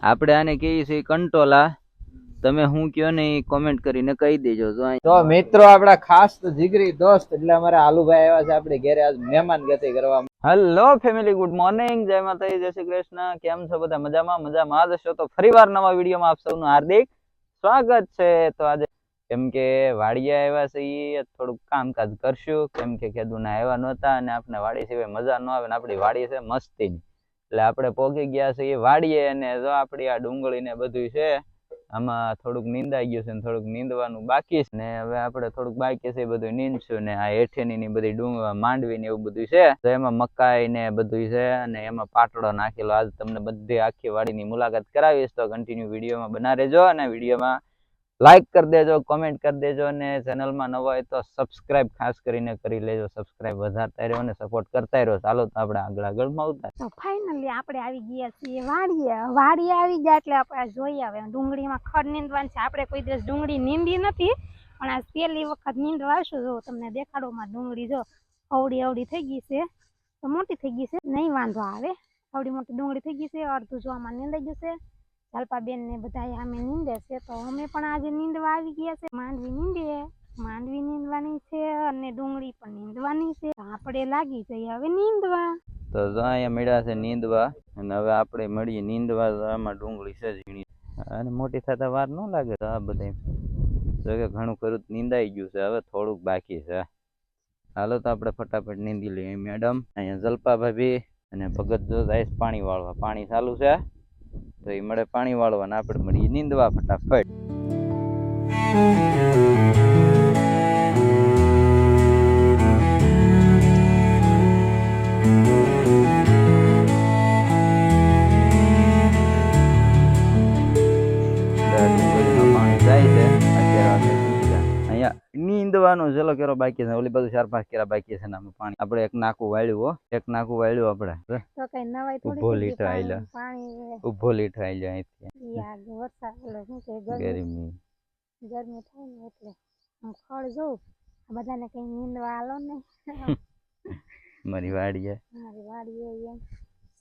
આપણે આને કહીએ છીએ કંટોલા. તમે હું કયો ને એ કોમેન્ટ કરીને કહી દેજો. તો મિત્રો આપડા ખાસ તો જીગરી દોસ્ત એટલે અમારા આલુભાઈ આવ્યા છે આપણે ઘરે આજ મહેમાન ગતિ કરવા. હેલો ફેમિલી, ગુડ મોર્નિંગ, જય માતાજી, જય શ્રી કૃષ્ણ. કેમ છો બધા? મજામાં જ હશો. તો ફરીવાર નવા વિડીયોમાં આપ સૌનું હાર્દિક સ્વાગત છે. તો આજે કેમ કે વાડીએ આવ્યા છે એ થોડુંક કામકાજ કરશું, કેમ કે ખેડૂતના આવ્યા નહોતા અને આપણે વાડી સિવાય મજા ન આવે ને આપણી વાડી છે મસ્તીની, એટલે આપણે પોગી ગયા છે એ વાડીએ. અને જો આપણી આ ડુંગળી ને બધું છે આમાં થોડુંક નીંદાઈ ગયું છે ને થોડુંક નીંદવાનું બાકી છે ને હવે આપણે થોડુંક બાકી છે એ બધું નીંદશું. ને આ હેઠેની ની બધી માંડવી ને એવું બધું છે તો એમાં મકાઈ ને બધું છે અને એમાં પાટડો નાખેલો. આજ તમને બધી આખી વાડીની મુલાકાત કરાવીશ, તો કન્ટિન્યુ વિડીયોમાં બના રહેજો અને વિડીયોમાં લાઈક કરી દેજો, કોમેન્ટ કરી દેજો અને ચેનલમાં નવા હોય તો સબસ્ક્રાઇબ ખાસ કરીને કરી લેજો. સબસ્ક્રાઇબ વધારતા રહ્યો અને સપોર્ટ કરતા રહ્યો. ચાલો તો આપણે આગળ મળતા. તો ફાઇનલી આપણે આવી ગયા છીએ વાડીએ આવી ગયા એટલે આપણે જોઈ આવે ડુંગળીમાં ખડ નીંદવાનું છે. આપણે કોઈ દિવસ ડુંગળી નીંદી નથી પણ આ પહેલી વખત નીંદવા આવશું. જો તમને દેખાડોમાં ડુંગળી જો અવડી થઈ ગઈ છે, તો મોટી થઈ ગઈ છે, નહીં વાંધો આવે. અવડી મોટી ડુંગળી થઈ ગઈ છે, અડધું જો આમાં નીંદાઈ જશે. ચાલપાબેન ને બધા અમે નીંદે છે તો અમે પણ આજે નીંદવા આવી ગયા છે. માંડવી નીંદવાની છે અને ડુંગળી પણ નીંદવાની છે. આપણે લાગી જઈએ હવે નીંદવા. તો અહીંયા મળ્યા છે નીંદવા અને હવે આપણે મળીએ નીંદવા. આમાં ડુંગળી છે ઝીણી અને મોટી થતા વાર ન લાગે. તો આ બધા કે ઘણું ખરું નીંદાઈ ગયું છે, હવે થોડુંક બાકી છે. હાલો તો આપણે ફટાફટ નીંદી લઈએ. મેડમ અહીંયા જલપા ભાભી અને ભગત જો જાય પાણી વાળવા. પાણી ચાલુ છે તો એ મળે પાણી વાળવા ને આપણે મળીએ નીંદવા ફટાફટ. નીંદવાનો જેલો કેરો બાકી છે, ઓલી બધું 4-5 કેરા બાકી છે ને પાણી આપણે એક નાકું વાળ્યું આપણે તો કઈ નવાઈ થોડી ઉભો લીટર આઈલા પાણી ઉભો લીટર આઈલા અહીંથી યાર વરસાદ શું કે ગરમી થાય ને એટલે હું ખડ જોઉં બધાને કઈ નીંદવા આલો ને મારી વાડીએ એમ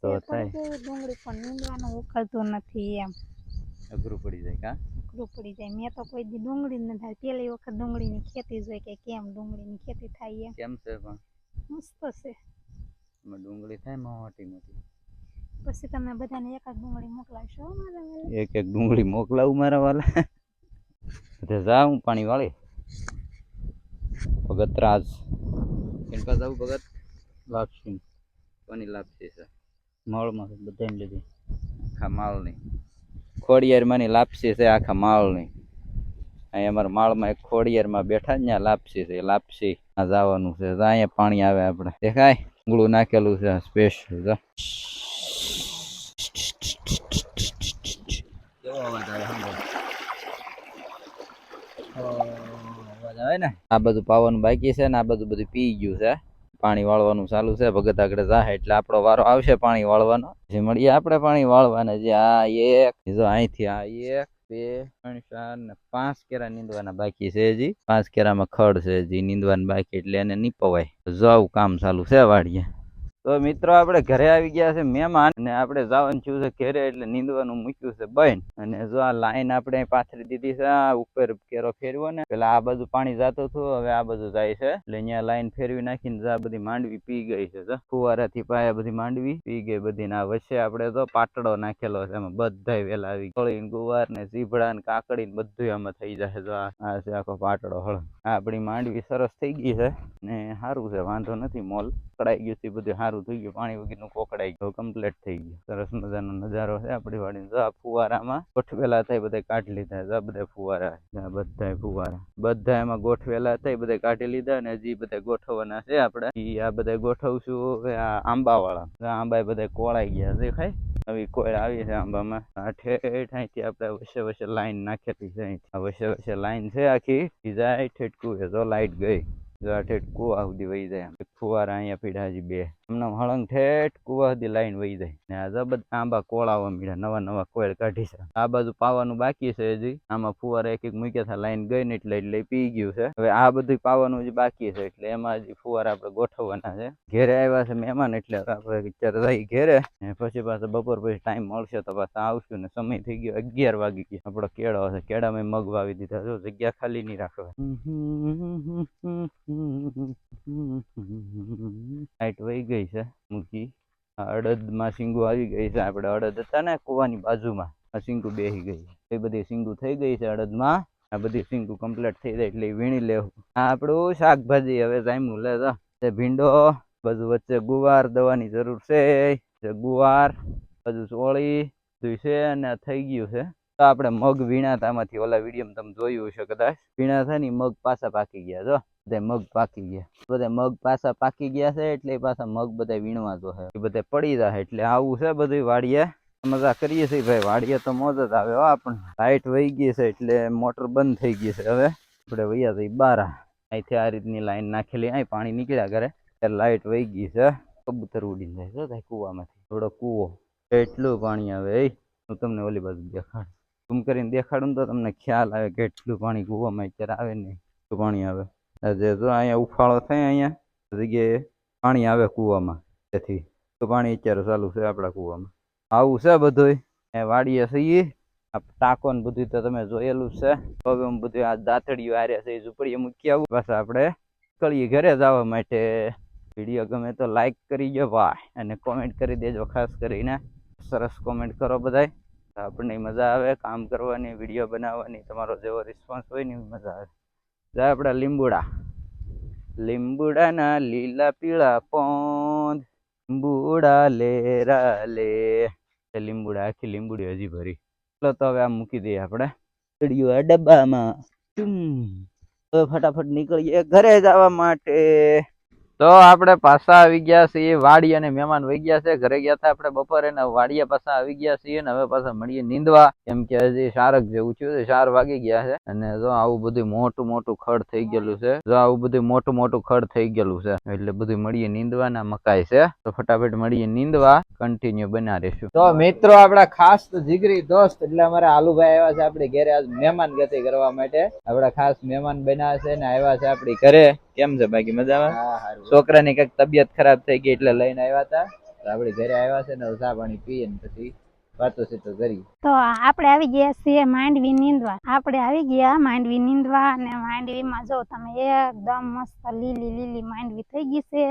તો થાય ડુંગળી પણ નીંદવાનું ઉકળતું નથી એમ અઘરું પડી જાય. કા અઘરું પડી જાય. મેં તો કોઈ દી ડુંગળી ન થાય, પેલી વખત ડુંગળીની ખેતી જોઈ કે કેમ ડુંગળીની ખેતી થાય એમ. કેમ છે પણ મસ્ત છે. ડુંગળી થાય મોટી પછી તમે બધાને એક ડુંગળી મોકલાવશો મારા વાલા? એક ડુંગળી મોકલાવું મારા વાલા. જા હું પાણી વાળી ભગત રાજ કેનકા જાવ ભગત લાપસી કોની લાપસી છે માળમાં બધાને લીધી આખા માળની ખોડિયારમાંની લાપસી છે આખા માળની. અહીંયા અમારા માળમાં એક ખોડિયારમાં બેઠા ત્યાં લાપસી છે. લાપસી જવાનું છે. અહીંયા પાણી આવે આપણે દેખાય ડુંગળું નાખેલું છે સ્પેશિયલ. આવે ને આ બધું પાવાનું બાકી છે ને આ બધું પી ગયું છે. પાણી વાળવાનું ચાલુ છે. ભગત આગળ જાય એટલે આપણો વારો આવશે પાણી વાળવાનો. જે મળીએ આપણે પાણી વાળવાના. જે આ એક જો અહીંથી આ 1 2 3 4 ને 5 કેરા નીંદવાના બાકી છે. હજી 5 કેરામાં ખડ છે હજી નીંદવાનું બાકી, એટલે એને નહીં પવાય. જો આવું કામ ચાલુ છે વાડીએ. તો મિત્રો આપણે ઘરે આવી ગયા છે મહેમાન અને આપણે જવાનું થયું છે ઘરે, એટલે નીંદવાનું મૂક્યું છે બંધ. અને જો આ લાઈન આપણે પાથરી દીધી છે. આ ઉપર કેરો ફેરવો ને પેલા આ બધું પાણી જતું હતું, હવે આ બધું જાય છે એટલે અહીંયા લાઈન ફેરવી નાખીને આ બધી માંડવી પી ગઈ છે. ફુવારાથી પાયા બધી માંડવી પી ગઈ બધી. ના વચ્ચે આપણે તો પાટડો નાખેલો છે, એમાં બધાય વેલા આવી ગળી ગુવાર ને ઝીભડા ને કાકડી ને બધું આમાં થઈ જશે. જો આ છે આખો પાટડો હળ. આપણી માંડવી સરસ થઈ ગઈ છે ને સારું છે, વાંધો નથી. મોલ કડાઈ ગયું છે બધું સારું થઈ ગયું. પાણી વગરનું કોકડાઈ ગયું, કમ્પ્લીટ થઈ ગયું. સરસ મજાનો નજારો છે આપણી વાડી. જો આ ફુવારામાં ગોઠવેલા થાય બધા કાઢી લીધા. જો બધા ફુવારા બધા એમાં ગોઠવેલા થાય બધા કાઢી લીધા અને હજી બધા ગોઠવવાના છે આપણે. આ બધા ગોઠવશું. હવે આ આંબા વાળા આંબા બધા કોળાઈ ગયા દેખાય. નવી કોળ આવી છે આંબામાં. આ ઠેઠ અહીંથી આપણે વચ્ચે લાઈન નાખેલી છે. વચ્ચે લાઈન છે આખી જાય ઠેઠકું. જો લાઈટ ગઈ જો આ ઠેઠ કુવા સુધી વહી જાય એક ફુવારા અહીંયા પીડા હજી બે એમના હળંગ ઠેઠ કુવા સુધી લાઈન વહી જાય ને આ જબત આંબા કોળાવા મળ્યા નવા નવા કોયલ કાઢી છે આ બાજુ પાવાનું બાકી છે હજી આમાં ફુવારા એક એક મૂક્યા હતા લાઈન ગઈ ને એટલે પી ગયું છે હવે આ બધું પાવાનું હજી બાકી છે એટલે એમાં હજી ફુવારા આપણે ગોઠવવાના છે ઘેરે આવ્યા છે મહેમાન એટલે આપણે અત્યારે જઈ ઘેરે પછી પાછા બપોર પછી ટાઈમ મળશે તો પાછા આવશું ને સમય થઈ ગયો 11 વાગી ગયા આપણો કેળો છે કેળામાં મગ વાવી દીધા જો જગ્યા ખાલી નહીં રાખવા લાઈટ વહી ગઈ છે મૂકી અડદમાં સિંગુ આવી ગઈ છે આપણે અડદ હતા ને કુવાની બાજુમાં આ સિંગુ બેસી ગઈ એ બધી સિંગુ થઈ ગઈ છે અડદમાં આ બધી સિંગુ કમ્પ્લીટ થઈ જાય એટલે વીણી લેવું આ આપણું શાકભાજી હવે જામ્યું લે તે ભીંડો બધું વચ્ચે ગુવાર દવાની જરૂર છે ગુવાર બધું ચોળી બધું છે અને થઈ ગયું છે તો આપણે મગ વીણા આમાંથી ઓલા વિડીયો તમે જોયું હશે કદાચ વીણા થાય ને મગ પાછા પાકી ગયા જો બધા મગ પાકી ગયા બધા મગ પાછા પાકી ગયા છે એટલે પાછા મગ બધા વીણવા તો છે એ બધા પડી જાય એટલે આવું છે બધું વાડીએ મજા કરીએ છીએ ભાઈ વાડીએ તો મોજ જ આવે હો આપણને લાઈટ વહી ગઈ છે એટલે મોટર બંધ થઈ ગઈ છે હવે આપણે વૈયા જઈ બાર અહીંથી આ રીતની લાઈન નાખેલી અહીં પાણી નીકળ્યા કરે ત્યારે લાઈટ વહી ગઈ છે કબૂતર ઉડીને જાય છે કુવામાંથી થોડો કૂવો એટલું પાણી આવે હું તમને ઓલી બાજુ દેખાડ ઝૂમ કરીને દેખાડું તો તમને ખ્યાલ આવે કે એટલું પાણી કૂવામાં અત્યારે આવે નહીં તો પાણી આવે જે જો અહીંયા ઉફાળો થાય અહીંયા જગ્યાએ પાણી આવે કૂવામાં તેથી તો પાણી અત્યારે ચાલુ છે આપણા કૂવામાં આવું છે બધું એ વાડીએ છીએ આ ટાંકો ને બધું તો તમે જોયેલું છે હવે બધું આ દાંતડીઓ હાર્યા છે એ ઝૂંપડીએ મૂકી આવું પાછા આપણે નીકળીએ ઘરે જવા માટે વિડીયો ગમે તો લાઈક કરી દો ભાઈ અને કોમેન્ટ કરી દેજો ખાસ કરીને સરસ કોમેન્ટ કરો બધાય આપણને મજા આવે કામ કરવાની વિડીયો બનાવવાની તમારો જેવો રિસ્પોન્સ હોય ને મજા આવે જાય આપણા લીંબુડાના લીલા પીળા પોંદ લીંબુડા લેરા લે લીંબુડા આખી લીંબુડી હજી ભરી તો હવે આ મૂકી દઈએ આપણે આ ડબ્બામાં તો ફટાફટ નીકળીએ ઘરે જવા માટે તો આપણે પાછા આવી ગયા છીએ વાડી અને મહેમાન વહી ગયા છે ઘરે ગયા હતા આપણે બપોરે ને વાડીએ પાછા આવી ગયા છીએ ને હવે પાછા મળીએ નીંદવા કેમ કે હજી શારક જેવું થયું છે 4 વાગી ગયા છે અને જો આવું બધું મોટું મોટું ખડ થઈ ગયેલું છે જો આવું બધું મોટું મોટું ખડ થઈ ગયેલું છે એટલે બધું મળીએ નીંદવાના મકાઈ છે તો ફટાફટ મળીએ નીંદવા કન્ટિન્યુ બના રહેશું તો મિત્રો આપડા ખાસ તો જીગરી દોસ્ત એટલે અમારા આલુભાઈ આવ્યા છે આપડે ઘરે આજ મહેમાન ગતિ કરવા માટે આપડા ખાસ મહેમાન બન્યા છે ને આવ્યા છે આપડી ઘરે કેમ છે બાકી મજામાં છોકરાની કઈક તબિયત ખરાબ થઈ ગઈ એટલે લઈને આવ્યા હતા તો આપડે ઘરે આવ્યા છે ને ચા પાણી પીએ ને પછી વાતો સીતો કરી તો આપણે આવી ગયા છીએ માંડવી નીંદવા આપણે આવી ગયા માંડવી નીંદવા અને માંડવીમાં જો તમે એકદમ મસ્ત લીલી લીલી માંડવી થઈ ગઈ છે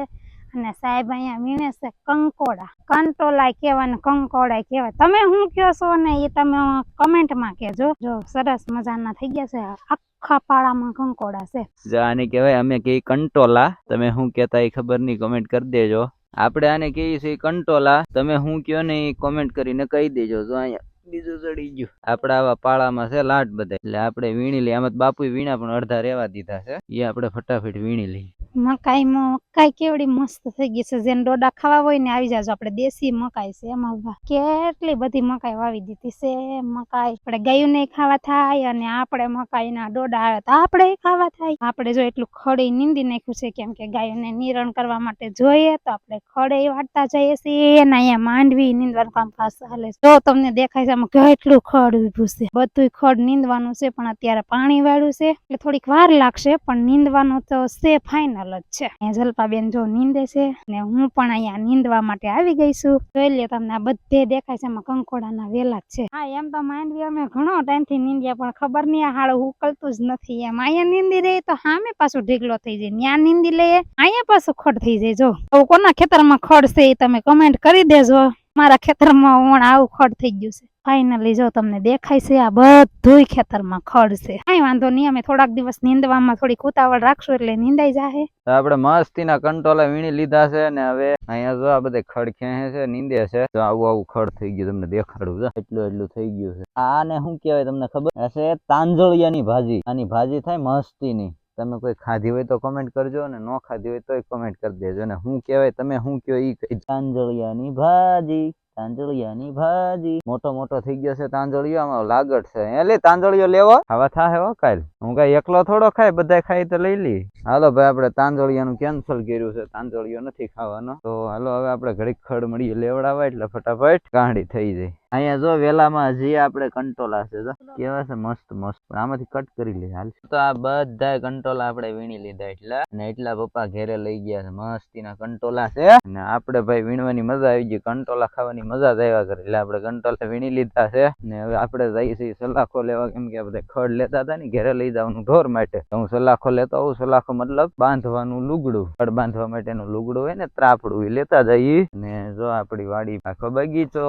અને સાહેબ અહીંયા વીણે છે કંકોડા કંટોલા કહેવાય ને કંકોડા કહેવાય તમે શું કહો છો ને એ તમે કમેન્ટમાં કહેજો જો સરસ મજાના થઈ ગયા છે આખા પાડામાં કંકોડા છે આને કહેવાય અમે કે કંટોલા તમે શું કહેતા એ ખબર નહીં કમેન્ટ કરી દેજો આપણે આને કહીએ છીએ કંટોલા તમે શું કહો ને એ કોમેન્ટ કરીને કહી દેજો જો અહીંયા બીજું ચડી ગયું આપડા આવા પાળામાં છે લાટ બધા એટલે આપણે વીણી લઈએ આમાં બાપુ વીણા પણ અડધા રેવા દીધા છે એ આપણે ફટાફટ વીણી લઈએ મકાઈ કેવડી મસ્ત થઈ ગઈ છે જેને ડોડા ખાવા હોય ને આવી જાજો આપણે દેશી મકાઈ છે એમાં કેટલી બધી મકાઈ વાવી દીધી છે મકાઈ આપણે ગાયું ને ખાવા થાય અને આપણે મકાઈ ના ડોડા આવે તો આપણે ખાવા થાય આપણે જો એટલું ખડી નીંદી નાખ્યું છે કેમ કે ગાયોને નિરણ કરવા માટે જોઈએ તો આપણે ખડે વાટતા જઈએ છીએ અને અહીંયા માંડવી નીંદવાનું કામ ખાસ હાલે જો તમને દેખાય છે આમાં કેટલું ખડ ઉભું છે બધું ખડ નીંદવાનું છે પણ અત્યારે પાણી વાળું છે એટલે થોડીક વાર લાગશે પણ નીંદવાનું તો છે ફાઇનલ જ છે જલપાબેન જો નીંદે છે ને હું પણ અહીંયા નીંદવા માટે આવી ગઈ છું જોઈ લે તમને આ બધે દેખાય છે એમાં કંકોડાના વેલા જ છે હા એમ તો માંડવી અમે ઘણો ટાઈમ થી નીંદ્યા પણ ખબર નહીં આ હાળું ઉકલતું જ નથી એમ અહીંયા નીંદી રહી તો સામે પાછું ઢીકલો થઈ જાય ત્યાં નીંદી લઈએ અહીંયા પાછું ખડ થઈ જાય જો આવું કોના ખેતરમાં ખડ છે એ તમે કમેન્ટ કરી દેજો મારા ખેતરમાં ઓણ આવું ખડ થઈ ગયું છે ફાઇનલી જો તમને દેખાય છે આ બધું ખેતરમાં ખડ છે કઈ વાંધો નહીં અમે થોડાક દિવસ નીંદવામાં થોડીક ઉતાવળ રાખશું એટલે નીંદાઈ જાહે આપણે મસ્તીના કંટોલા વીણી લીધા છે ને હવે અહીંયા જો આ બધે ખડ ખેંચે છે નીંદે છે તો આવું આવું ખડ થઈ ગયું તમને દેખાડું છે એટલું થઈ ગયું છે આને શું કહેવાય તમને ખબર હશે તાંજળિયાની ભાજી આની ભાજી થાય મસ્તીની તમે કોઈ ખાધી હોય તો કમેન્ટ કરજો ને ન ખાધી હોય તોય કમેન્ટ કરી દેજો ને શું કહેવાય તમે શું કહો એ કઈ તાંજળિયાની ભાજી તાંજળિયાની ભાજી મોટો મોટો થઈ ગયો છે તાંજળિયો, આમાં લાગડ છે. એટલે તાંજળિયો લેવો ખાવા થાય હો કાલ. હું કઈ એકલો થોડો ખાય, બધા ખાય તો લઈ લી. હાલો ભાઈ આપણે તાંજળિયાનું કેન્સલ કર્યું છે, તાંજળિયો નથી ખાવાનો. તો હાલો હવે આપણે ઘડીક ખડ મળીએ લેવડાવા એટલે ફટાફટ કાંડી થઈ જાય. અહીંયા જો વેલામાં હજી આપણે કંટોલા છે, જો કેવા છે મસ્ત મસ્ત. પણ આમાંથી કટ કરી લે હાલ. તો આ બધા કંટોલા આપણે વીણી લીધા એટલા, અને એટલા પપ્પા ઘેરે લઈ ગયા છે. મસ્તીના કંટોલા છે, અને આપણે ભાઈ વીણવાની મજા આવી ગઈ, કંટોલા ખાવાની મજા જ આવ્યા કરે. એટલે આપણે કંટોલા વીણી લીધા છે, ને હવે આપણે જઈએ છીએ સલાખો લેવા, કેમ કે બધા ખડ લેતા હતા ને ઘેરે લઈ જવાનું ઢોર માટે. તો હું સલાખો લેતો આવું. સલાખો મતલબ બાંધવાનું લુગડું, ખડ બાંધવા માટેનું લુગડું હોય ને ત્રાપડું, એ લેતા જઈએ. ને જો આપણી વાડી આખો બગીચો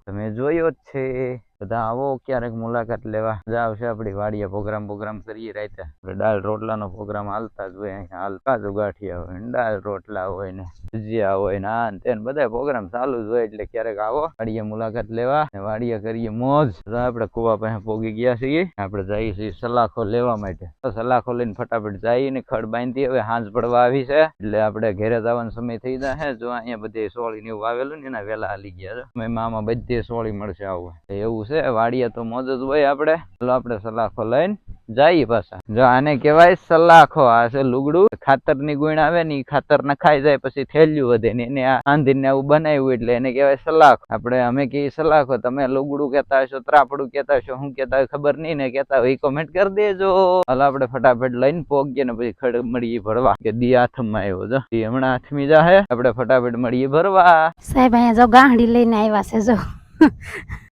તમે જોયો જ છે. બધા આવો ક્યારેક મુલાકાત લેવા. મજા આવશે આપણી વાડીએ. પ્રોગ્રામ કરીએ રાતે. આપણે દાળ રોટલાનો પ્રોગ્રામ હાલતા જ હોય. અહીંયા હાલતા જ ગાંઠિયા હોય ને દાળ રોટલા હોય ને ભજીયા હોય ને આ ને તેને બધા પ્રોગ્રામ ચાલુ જ હોય. એટલે ક્યારેક આવો વાડીએ મુલાકાત લેવા, વાડીએ કરીએ મોજ. આપણે કુવા પાસે પોગી ગયા છીએ. આપણે જઈએ છીએ સલાખો લેવા માટે. સલાખો લઈને ફટાફટ જઈએ ને ખડ બાંધી. હવે હાંજ પડવા આવી છે એટલે આપણે ઘેરે જવાનો સમય થઈ જાય. જો અહીંયા બધી સોળી ને એવું વાવેલું ને એના વેલા હાલી ગયા છે. આમાં બધી સોળી મળશે આવું એવું છે. વાડીએ તો મોજ જ હોય આપણે. ચાલો આપણે સલાખો લઈને જઈએ પાછા. જો આને કહેવાય સલાખો. આ છે લુગડું, ખાતર ની ગુણ આવે ને ખાતર નખાઈ જાય પછી થેલ્યું વધે ને એને આંધીને આવું બનાવ્યું એટલે એને કહેવાય સલાખો. આપણે અમે કહીએ સલાખો, તમે લુગડું કેતા હશો, ત્રાપડું કેતા હશો, શું કેતા હોય ખબર નહીં ને. કેતા હોય કોમેન્ટ કરી દેજો. હાલ આપણે ફટાફટ લઈને પોગીએ ને પછી ખડ મળીએ ભરવા. કે દી હાથમાં આવ્યો જો હમણાં હાથમી જાહે. આપણે ફટાફટ મળીએ ભરવા. સાહેબ અહીંયા જો ગાંડી લઈને આવ્યા છે, જો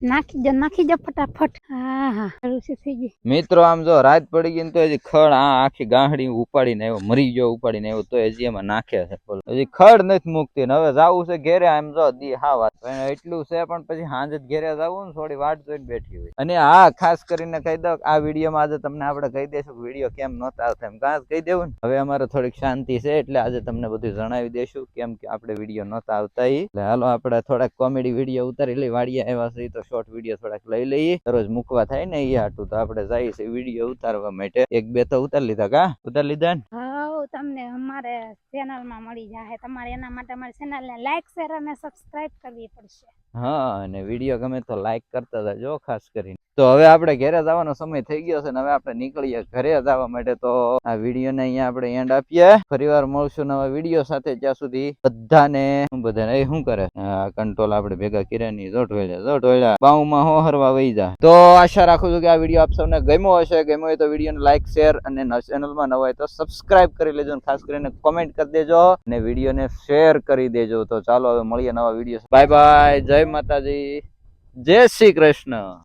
નાખી દો ફટાફટ. હા હા રૂસી થઈ ગઈ. મિત્રો આમ જો રાત પડી ગઈ તો હજી ખડ આખી ગાંહડી ઉપાડીને આવ્યો, મરી ગયો ઉપાડીને આવ્યો તો હજી એમાં નાખે છે. હજી ખડ નથી મૂકતી ને હવે જાવું છે ઘેરે. આમ જો દી હા વાત એટલું છે, પણ પછી સાંજે ઘેરે જવું ને થોડી વાટ જોઈને બેઠી હોય. અને હા ખાસ કરીને કહી દઉં આ વિડીયોમાં આજે તમને આપણે કહી દઈશું કે વિડીયો કેમ નહોતા આવતા, એમ ખાસ કહી દેવું ને. હવે અમારે થોડીક શાંતિ છે એટલે આજે તમને બધું જણાવી દઈશું કેમ કે આપણે વિડીયો નહોતા આવતા. એટલે હાલો આપણે થોડાક કોમેડી વિડીયો ઉતારી લઈ. વાડીએ આવ્યા છે તો શોર્ટ વિડીયો થોડાક લઈ લઈએ, દરરોજ મૂકવા થાય ને એ હાટું. તો આપણે જઈએ છીએ વિડીયો ઉતારવા માટે. એક બે તો ઉતારી લીધા. કા ઉતારી લીધા ને? હા તમને અમારે ચેનલ માં મળી જાય. તમારે એના માટે અમારી ચેનલ ને લાઈક શેર અને સબસ્ક્રાઇબ કરવી પડશે. હા, અને વિડીયો ગમે તો લાઈક કરતા જજો ખાસ કરીને. તો હવે આપણે ઘરે જવાનો સમય થઈ ગયો છે ને હવે આપણે નીકળીએ ઘરે જવા માટે. તો આ વિડીયોને અહીંયા આપણે એન્ડ આપીએ. ફરીવાર મળશું નવા વિડીયો સાથે. ત્યાં સુધી બધાને શું કરે કંટ્રોલ આપણે ભેગા કર્યા ની જોટવેલા બાઉમાં હો હરવા વહી જા. તો આશા રાખું છું કે આ વિડીયો આપ સૌને ગમ્યો હશે. ગમ્યો હોય તો વિડીયોને લાઈક શેર અને ચેનલમાં નવા હોય તો સબસ્ક્રાઇબ કરી લેજો. ખાસ કરીને કોમેન્ટ કરી દેજો અને વિડીયોને શેર કરી દેજો. તો ચાલો હવે મળીએ નવા વિડીયો. Bye bye. જય માતાજી. જય શ્રી કૃષ્ણ.